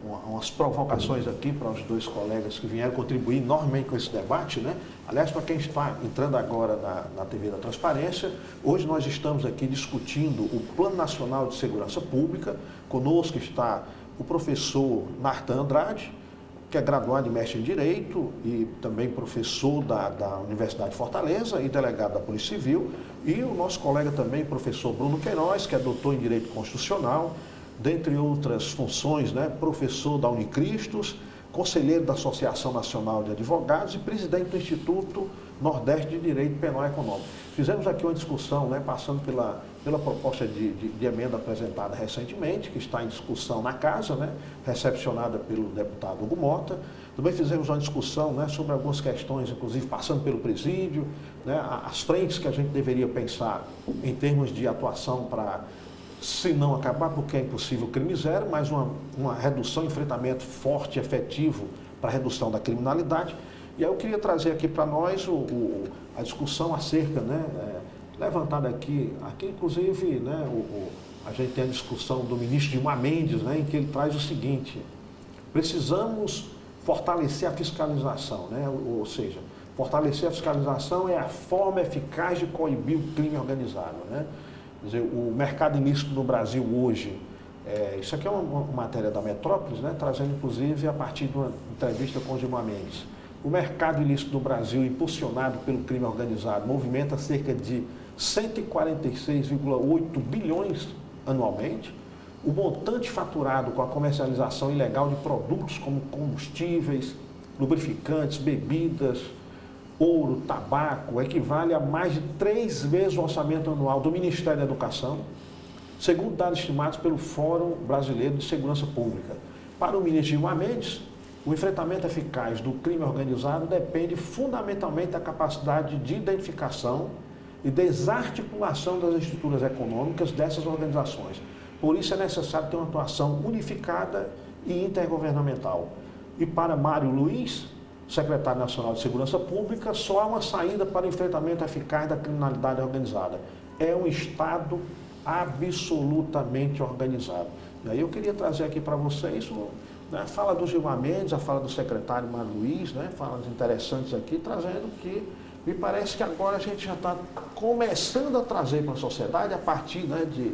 umas provocações aqui para os dois colegas que vieram contribuir enormemente com esse debate, né? Aliás, para quem está entrando agora na TV da Transparência, hoje nós estamos aqui discutindo o Plano Nacional de Segurança Pública. Conosco está o professor Nartan Andrade, que é graduado e mestre em Direito e também professor da Universidade de Fortaleza e delegado da Polícia Civil, e o nosso colega também, professor Bruno Queiroz, que é doutor em Direito Constitucional, dentre outras funções, né, professor da Unicristos, conselheiro da Associação Nacional de Advogados e presidente do Instituto Nordeste de Direito Penal e Econômico. Fizemos aqui uma discussão, né, passando pela proposta de emenda apresentada recentemente, que está em discussão na Casa, né, recepcionada pelo deputado Hugo Mota. Também fizemos uma discussão, né, sobre algumas questões, inclusive passando pelo presídio, né, as frentes que a gente deveria pensar em termos de atuação para, se não acabar, porque é impossível crime zero, mas uma redução, enfrentamento forte e efetivo para a redução da criminalidade. E aí eu queria trazer aqui para nós a discussão acerca, né, levantada aqui inclusive, né, a gente tem a discussão do ministro Gilmar Mendes, né, em que ele traz o seguinte: precisamos fortalecer a fiscalização, né, ou seja, fortalecer a fiscalização é a forma eficaz de coibir o crime organizado, né? Quer dizer, o mercado ilícito no Brasil hoje, isso aqui é uma matéria da Metrópolis, né, trazendo inclusive a partir de uma entrevista com o Gilmar Mendes. O mercado ilícito no Brasil, impulsionado pelo crime organizado, movimenta cerca de 146,8 bilhões anualmente. O montante faturado com a comercialização ilegal de produtos como combustíveis, lubrificantes, bebidas, ouro, tabaco, equivale a mais de 3 vezes o orçamento anual do Ministério da Educação, segundo dados estimados pelo Fórum Brasileiro de Segurança Pública. Para o ministro Gilmar Mendes, o enfrentamento eficaz do crime organizado depende fundamentalmente da capacidade de identificação e desarticulação das estruturas econômicas dessas organizações. Por isso é necessário ter uma atuação unificada e intergovernamental. E para Mário Luiz, secretário nacional de Segurança Pública, só há uma saída para o enfrentamento eficaz da criminalidade organizada. É um Estado absolutamente organizado. E aí eu queria trazer aqui para vocês, né, a fala do Gilmar Mendes, a fala do secretário Mário Luiz, né, falas interessantes aqui, trazendo que me parece que agora a gente já está começando a trazer para a sociedade, a partir, né, de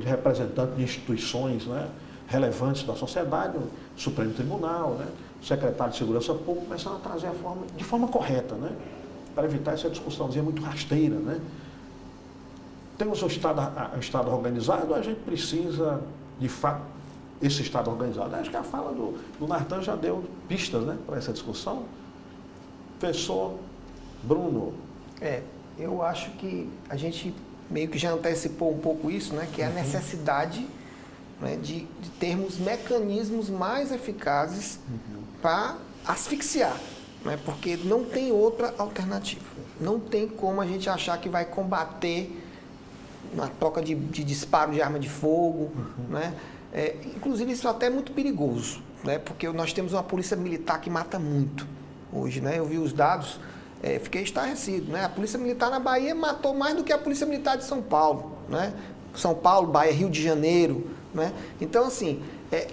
representantes de instituições, né, relevantes da sociedade, o Supremo Tribunal, né, o secretário de Segurança Pública, começando a trazer de forma correta, né, para evitar essa discussãozinha muito rasteira, né. Temos o Estado organizado, a gente precisa, de fato, esse Estado organizado. Acho que a fala do Nartan já deu pistas, né, para essa discussão. Professor Bruno. Eu acho que a gente meio que já antecipou um pouco isso, né? Que é a necessidade, né, de termos mecanismos mais eficazes para asfixiar, né? Porque não tem outra alternativa. Não tem como a gente achar que vai combater uma troca de disparo de arma de fogo, né? Inclusive isso até é muito perigoso, né? Porque nós temos uma polícia militar que mata muito hoje, né? Eu vi os dados, fiquei estarrecido, né? A polícia militar na Bahia matou mais do que a polícia militar de São Paulo, né? São Paulo, Bahia, Rio de Janeiro, né? Então, assim,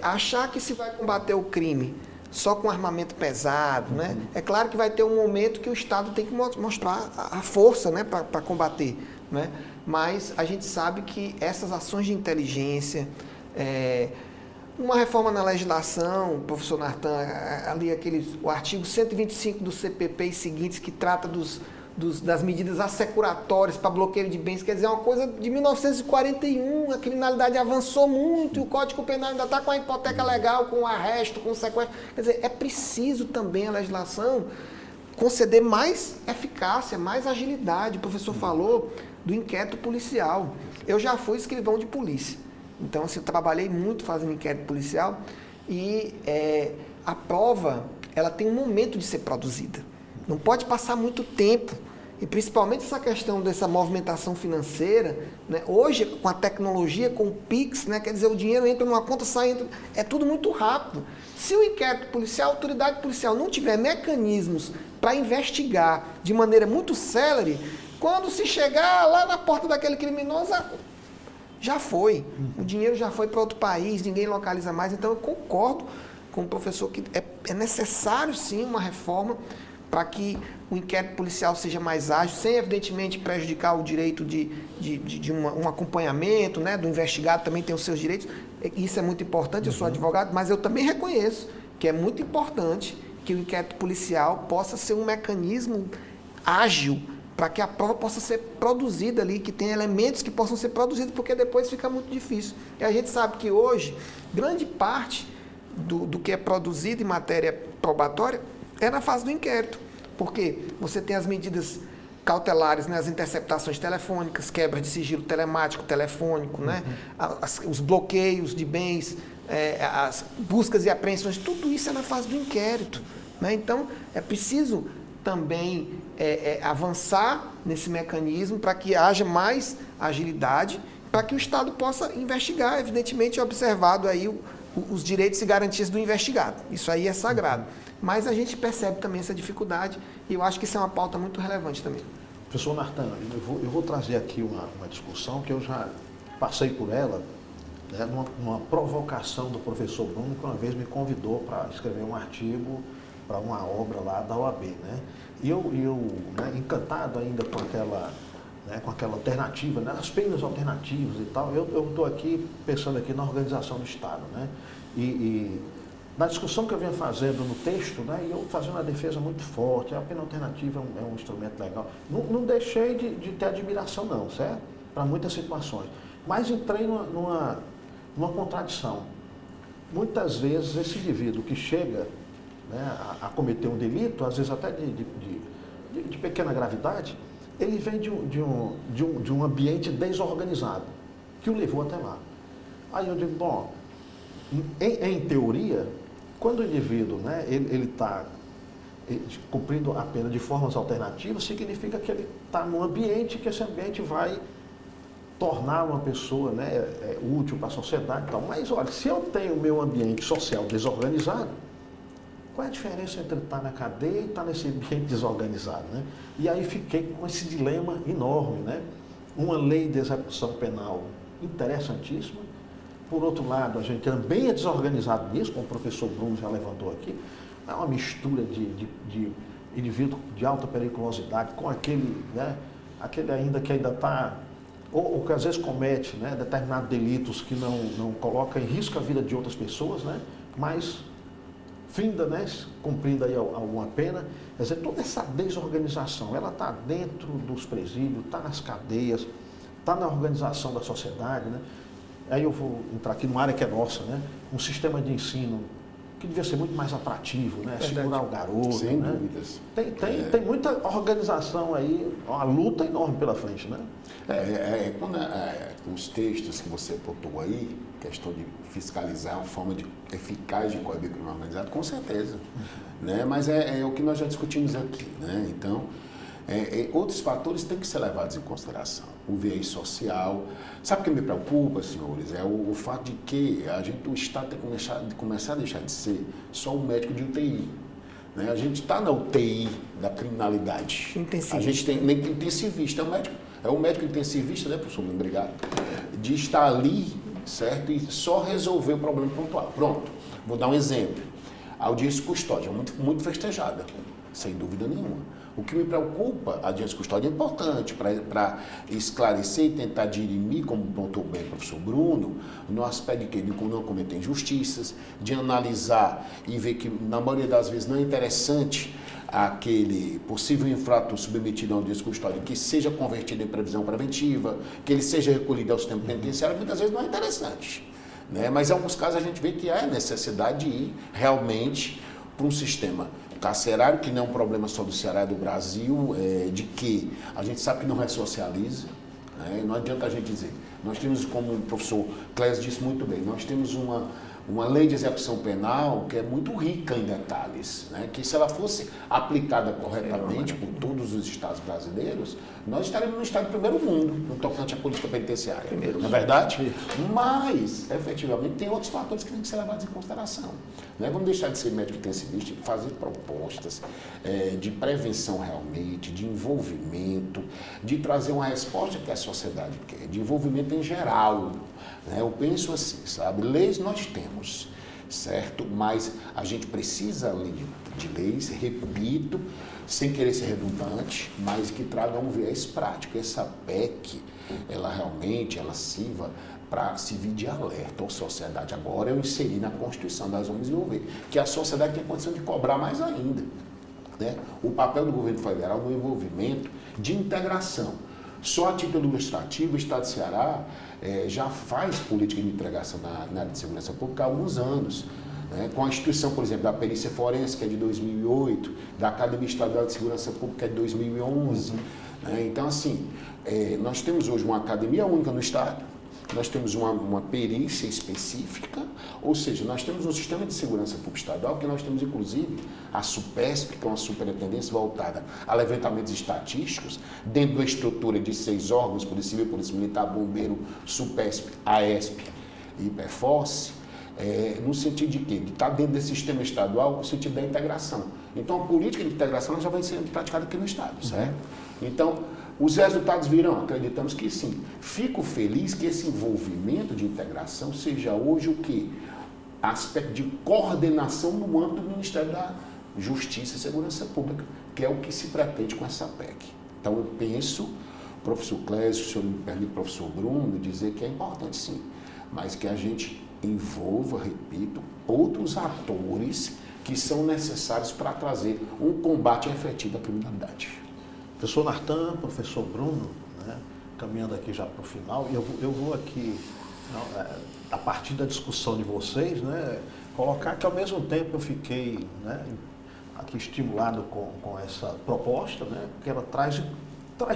achar que se vai combater o crime só com armamento pesado, né? É claro que vai ter um momento que o Estado tem que mostrar a força, né, para combater, né? Mas a gente sabe que essas ações de inteligência, uma reforma na legislação, professor Nartan, ali o artigo 125 do CPP e seguintes, que trata das medidas assecuratórias para bloqueio de bens, quer dizer, é uma coisa de 1941, a criminalidade avançou muito e o Código Penal ainda está com a hipoteca legal, com o arresto, com o sequestro. Quer dizer, é preciso também a legislação conceder mais eficácia, mais agilidade. O professor falou do inquérito policial. Eu já fui escrivão de polícia. Então, assim, eu trabalhei muito fazendo inquérito policial e a prova, ela tem um momento de ser produzida. Não pode passar muito tempo. E principalmente essa questão dessa movimentação financeira, né? Hoje, com a tecnologia, com o Pix, né? Quer dizer, o dinheiro entra numa conta, sai, é tudo muito rápido. Se o inquérito policial, a autoridade policial não tiver mecanismos para investigar de maneira muito célere, quando se chegar lá na porta daquele criminoso, já foi. O dinheiro já foi para outro país, ninguém localiza mais. Então, eu concordo com o professor que é necessário, sim, uma reforma para que o inquérito policial seja mais ágil, sem, evidentemente, prejudicar o direito de um acompanhamento, né? Do investigado também tem os seus direitos. Isso é muito importante, eu sou advogado, mas eu também reconheço que é muito importante que o inquérito policial possa ser um mecanismo ágil para que a prova possa ser produzida ali, que tenha elementos que possam ser produzidos, porque depois fica muito difícil. E a gente sabe que hoje, grande parte do que é produzido em matéria probatória é na fase do inquérito, porque você tem as medidas cautelares, né, as interceptações telefônicas, quebra de sigilo telemático, telefônico, né, os bloqueios de bens, as buscas e apreensões, tudo isso é na fase do inquérito, né? Então, é preciso também avançar nesse mecanismo para que haja mais agilidade, para que o Estado possa investigar, evidentemente, observado aí os direitos e garantias do investigado. Isso aí é sagrado. Mas a gente percebe também essa dificuldade e eu acho que isso é uma pauta muito relevante também. Professor Nartan, eu vou trazer aqui uma discussão que eu já passei por ela, né, numa provocação do professor Bruno, que uma vez me convidou para escrever um artigo para uma obra lá da OAB, né? E eu né, encantado ainda com aquela alternativa, né, as penas alternativas e tal, eu estou aqui pensando aqui na organização do Estado, né? E na discussão que eu vinha fazendo no texto, né, e eu fazendo uma defesa muito forte, a pena alternativa é um instrumento legal. Não deixei de ter admiração não, certo? Para muitas situações. Mas entrei numa contradição. Muitas vezes esse indivíduo que chega, né, a cometer um delito, às vezes até de pequena gravidade, ele vem de um ambiente desorganizado, que o levou até lá. Aí eu digo, bom, em teoria, quando o indivíduo, né, ele está cumprindo a pena de formas alternativas, significa que ele está num ambiente que esse ambiente vai tornar uma pessoa, né, útil para a sociedade e tal. Mas, olha, se eu tenho o meu ambiente social desorganizado, qual é a diferença entre estar na cadeia e estar nesse ambiente desorganizado, né? E aí fiquei com esse dilema enorme, né? Uma lei de execução penal interessantíssima. Por outro lado, a gente também é desorganizado nisso, como o professor Bruno já levantou aqui. É uma mistura de indivíduo de alta periculosidade com aquele, né, aquele que ainda está, ou que às vezes comete, né, determinados delitos que não coloca em risco a vida de outras pessoas, né, mas finda, né, cumprindo aí alguma pena. Quer dizer, toda essa desorganização, ela está dentro dos presídios, está nas cadeias, está na organização da sociedade, né? Aí eu vou entrar aqui numa área que é nossa, né? Um sistema de ensino que devia ser muito mais atrativo, né? Verdade. Segurar o garoto, Sem né? dúvidas. Tem muita organização aí, uma luta enorme pela frente, né? Os textos que você botou aí, questão de fiscalizar uma forma eficaz de coibir o crime organizado, com certeza. Né? Mas é o que nós já discutimos aqui. Né? Então, outros fatores têm que ser levados em consideração. O viés social. Sabe o que me preocupa, senhores? É o fato de que o Estado tem que começar a deixar de ser só um médico de UTI. Né? A gente está na UTI da criminalidade. Intensivista. A gente tem intensivista, é o médico intensivista, né, professor? Obrigado. De estar ali, certo? E só resolver o problema pontual. Pronto. Vou dar um exemplo. A audiência custódia, muito festejada, sem dúvida nenhuma. O que me preocupa, a audiência custódia é importante para esclarecer e tentar dirimir, como pontuou bem o professor Bruno, no aspecto de que ele não cometer injustiças, de analisar e ver que, na maioria das vezes, não é interessante aquele possível infrator submetido a audiência custódia que seja convertido em previsão preventiva, que ele seja recolhido ao sistema penitenciário, muitas vezes não é interessante. Né? Mas em alguns casos a gente vê que há necessidade de ir realmente para um sistema carcerário, que não é um problema só do Ceará, do Brasil, de que a gente sabe que não ressocializa, né? Não adianta a gente dizer. Nós temos, como o professor Clésio disse muito bem, nós temos uma lei de execução penal que é muito rica em detalhes, né? Que se ela fosse aplicada corretamente por todos os estados brasileiros, nós estaríamos no estado do primeiro mundo no tocante à política penitenciária. Não é verdade? Mas, efetivamente, tem outros fatores que têm que ser levados em consideração. Né? Vamos deixar de ser médico intensivista e fazer propostas de prevenção realmente, de envolvimento, de trazer uma resposta que a sociedade quer, de envolvimento em geral. Né? Eu penso assim, sabe? Leis nós temos, certo? Mas a gente precisa, além de leis, repito, sem querer ser redundante, mas que traga um viés prático. Essa PEC, ela sirva para servir de alerta à sociedade. Agora eu inseri na Constituição, nós vamos desenvolver, que a sociedade tem condição de cobrar mais ainda. Né? O papel do governo federal no envolvimento de integração. Só a título ilustrativo, o Estado de Ceará já faz política de integração na área de segurança pública há alguns anos. Né? Com a instituição, por exemplo, da Perícia Forense, que é de 2008, da Academia Estadual de Segurança Pública, que é de 2011. Né? Então, assim, nós temos hoje uma academia única no Estado, nós temos uma perícia específica, ou seja, nós temos um sistema de segurança pública estadual, que nós temos, inclusive, a SUPESP, que é uma superintendência voltada a levantamentos estatísticos, dentro da estrutura de 6 órgãos, Polícia Civil, Polícia Militar, Bombeiro, SUPESP, AESP e IPEFORCE, no sentido de quê? De estar dentro desse sistema estadual, no sentido da integração. Então, a política de integração já vai sendo praticada aqui no Estado, certo? Então, os resultados virão, acreditamos que sim. Fico feliz que esse envolvimento de integração seja hoje o quê? Aspecto de coordenação no âmbito do Ministério da Justiça e Segurança Pública, que é o que se pretende com essa PEC. Então, eu penso, professor Clésio, o senhor me permite, professor Bruno, dizer que é importante sim, mas que a gente envolva, repito, outros atores que são necessários para trazer um combate efetivo à criminalidade. Professor Nartan, professor Bruno, né, caminhando aqui já para o final, eu vou aqui, a partir da discussão de vocês, né, colocar que ao mesmo tempo eu fiquei, né, aqui estimulado com essa proposta, né, porque ela traz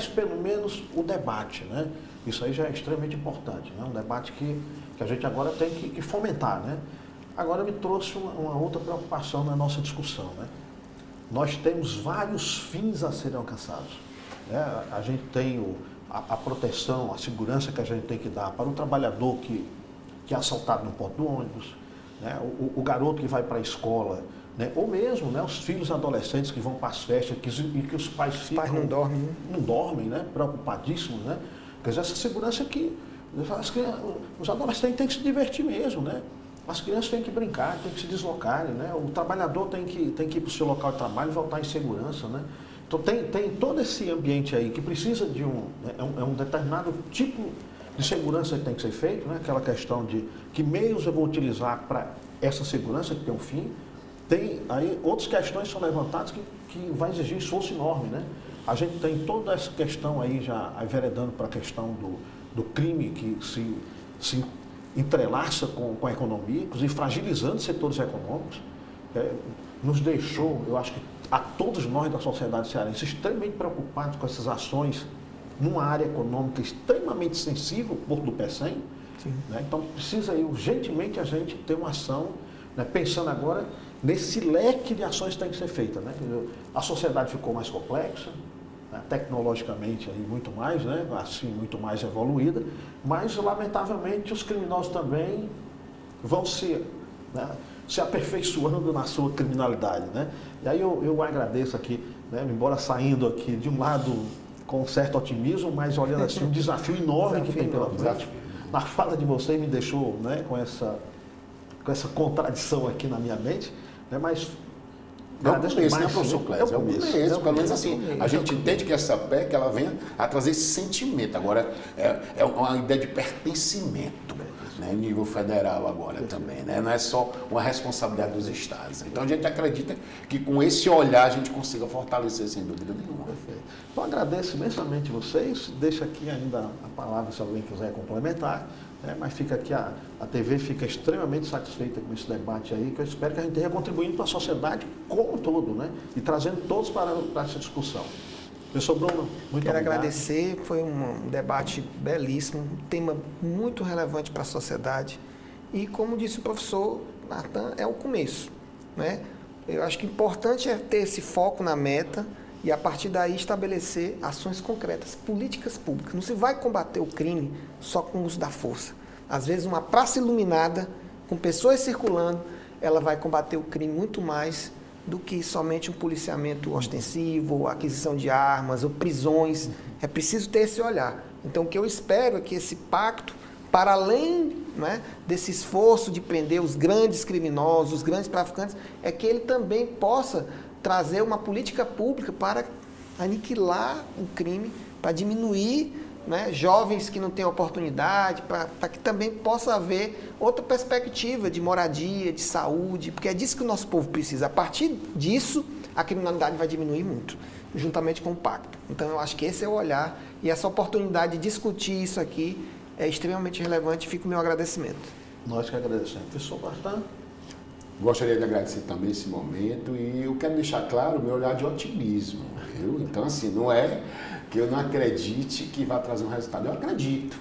pelo menos o debate, né? Isso aí já é extremamente importante, né? Um debate que a gente agora tem que fomentar, né? Agora me trouxe uma outra preocupação na nossa discussão, né? Nós temos vários fins a serem alcançados. Né? A gente tem a proteção, a segurança que a gente tem que dar para o trabalhador que é assaltado no ponto do ônibus, né? O garoto que vai para a escola, né? Ou mesmo, né, os filhos adolescentes que vão para as festas e que os pais ficam... Os pais não dormem, né? Não dormem, né? Preocupadíssimos, né? Quer dizer, essa segurança que os adolescentes têm que se divertir mesmo, né? As crianças têm que brincar, têm que se deslocarem, né? O trabalhador tem que ir para o seu local de trabalho e voltar em segurança, né? Então tem todo esse ambiente aí que precisa de um determinado tipo de segurança que tem que ser feito, né? Aquela questão de que meios eu vou utilizar para essa segurança que tem um fim. Tem aí outras questões que são levantadas que vai exigir esforço enorme, né? A gente tem toda essa questão aí já enveredando para a questão do crime que se entrelaça com a economia, inclusive fragilizando setores econômicos. nos deixou, eu acho que a todos nós da sociedade cearense, extremamente preocupados com essas ações numa área econômica extremamente sensível, o Porto do Pecém. Né? Então, precisa aí, urgentemente a gente ter uma ação, né, pensando agora nesse leque de ações que tem que ser feita. Né? A sociedade ficou mais complexa, né, tecnologicamente aí muito mais, né, assim, muito mais evoluída, mas, lamentavelmente, os criminosos também vão né, se aperfeiçoando na sua criminalidade. Né? E aí eu agradeço aqui, né, embora saindo aqui de um lado com um certo otimismo, mas olhando assim um desafio enorme que tem pela frente. Na fala de você me deixou, né, com essa contradição aqui na minha mente, né, mas é o começo, né, professor Clésio? É o começo. Pelo menos assim, a gente entende que essa PEC ela vem a trazer esse sentimento. Agora, é uma ideia de pertencimento, né, em nível federal agora também, né? Não é só uma responsabilidade dos estados. Então, a gente acredita que com esse olhar a gente consiga fortalecer, sem dúvida nenhuma. Perfeito. Então, agradeço imensamente vocês. Deixo aqui ainda a palavra se alguém quiser complementar. Mas fica aqui, a TV fica extremamente satisfeita com esse debate aí, que eu espero que a gente tenha contribuindo para a sociedade como um todo, né? E trazendo todos para essa discussão. Professor Bruno, muito Quero obrigado. agradecer, foi um debate belíssimo, um tema muito relevante para a sociedade. E como disse o professor Natan, é o começo, né? Eu acho que o importante é ter esse foco na meta e a partir daí estabelecer ações concretas, políticas públicas. Não se vai combater o crime só com o uso da força. Às vezes uma praça iluminada, com pessoas circulando, ela vai combater o crime muito mais do que somente um policiamento ostensivo, aquisição de armas ou prisões. É preciso ter esse olhar. Então o que eu espero é que esse pacto, para além, né, desse esforço de prender os grandes criminosos, os grandes traficantes, é que ele também possa trazer uma política pública para aniquilar o crime, para diminuir, né, jovens que não têm oportunidade, para que também possa haver outra perspectiva de moradia, de saúde, porque é disso que o nosso povo precisa. A partir disso, a criminalidade vai diminuir muito, juntamente com o pacto. Então, eu acho que esse é o olhar e essa oportunidade de discutir isso aqui é extremamente relevante. Fica o meu agradecimento. Nós que agradecemos. Professor Bartan. Gostaria de agradecer também esse momento e eu quero deixar claro o meu olhar de otimismo, viu? Então, assim, não é que eu não acredite que vai trazer um resultado, eu acredito.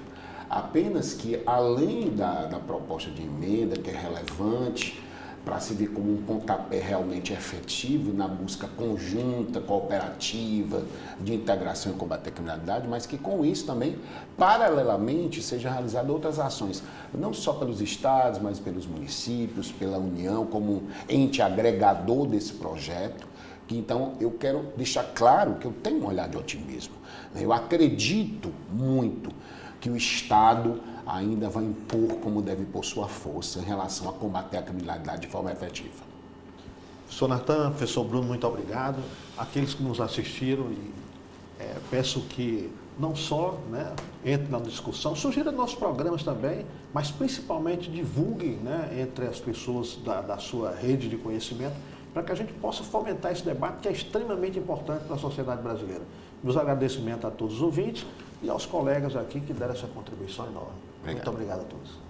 Apenas que, além da proposta de emenda, que é relevante, para se ver como um pontapé realmente efetivo na busca conjunta, cooperativa, de integração e combate à criminalidade, mas que com isso também, paralelamente, sejam realizadas outras ações, não só pelos estados, mas pelos municípios, pela União, como ente agregador desse projeto. Que, então, eu quero deixar claro que eu tenho um olhar de otimismo. Eu acredito muito que o Estado ainda vai impor como deve impor sua força em relação a combater a criminalidade de forma efetiva. Professor Natan, professor Bruno, muito obrigado. Aqueles que nos assistiram, peço que não só, né, entre na discussão, sugira nossos programas também, mas principalmente divulgue, né, entre as pessoas da sua rede de conhecimento, para que a gente possa fomentar esse debate que é extremamente importante para a sociedade brasileira. Meus agradecimentos a todos os ouvintes e aos colegas aqui que deram essa contribuição enorme. Obrigado. Muito obrigado a todos.